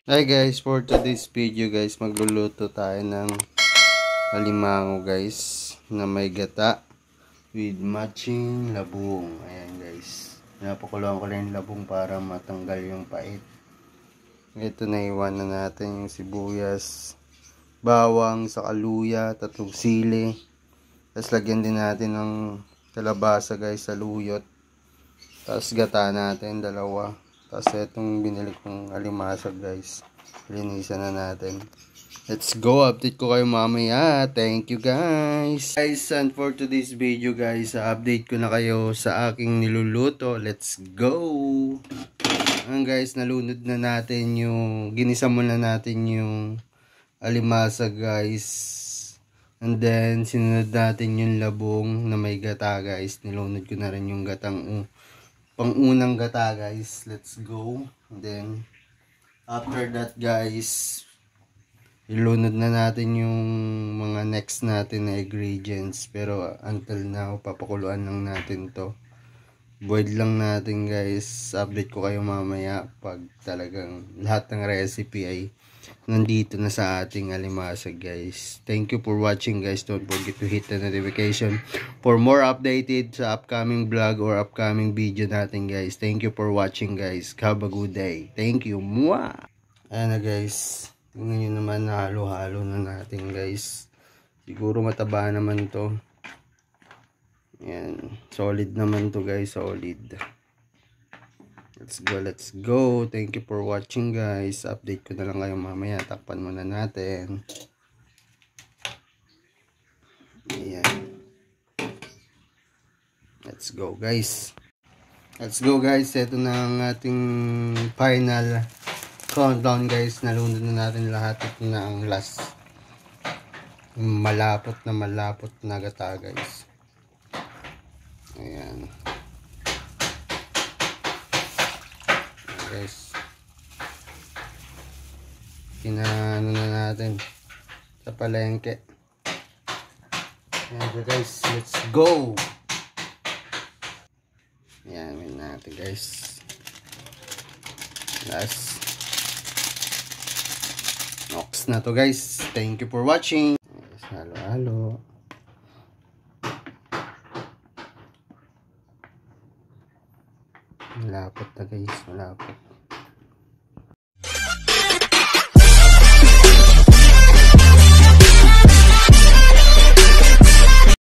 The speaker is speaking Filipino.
Hi guys, for today's video guys, magluluto tayo ng alimango guys na may gata with matching labong. Ayan guys, napakuluan ko lang yung labong para matanggal yung pait. Ito, naiwan na natin yung sibuyas, bawang, sa kaluya, tatlong sili. Tapos lagyan din natin ng kalabasa guys, saluyot. Tapos gata natin, dalawa. Tapos itong binili kong alimasag guys, linisan na natin. Let's go, update ko kayo mamaya. Thank you guys. And for today's video guys, update ko na kayo sa aking niluluto. Let's go. Guys, nalunod na natin yung, ginisa muna natin yung alimasa guys. And then sinunod natin yung labong na may gata guys. Nilunod ko na rin yung gatang pangunang gata guys. Let's go. And then after that guys, ilunod na natin yung mga next natin na ingredients. Pero until now, papakuluan lang natin to. Boiled lang natin guys. Update ko kayo mamaya pag talagang lahat ng recipe ay nandito na sa ating alimasag guys. Thank you for watching guys. Don't forget to hit the notification for more updated sa upcoming vlog or upcoming video natin guys. Thank you for watching guys. Have a good day. Thank you. Mwah! Ayan na guys. Tingnan nyo naman, halo-halo na natin guys. Siguro mataba naman to. Ayan. Solid naman to guys. Solid. Let's go, let's go. Thank you for watching guys. Update ko na lang kayo mamaya. Takpan muna natin. Ayan. Let's go guys. Let's go guys. Ito na ang ating final countdown guys. Nalunod na natin lahat. Ito na ang last. Malapot na gata guys. Ayan. Guys, kinaano na natin sa palengke. Ayan guys, let's go. Ayan natin guys, last nox na to guys. Thank you for watching. Yes, halo. Malapot na guys, malapot.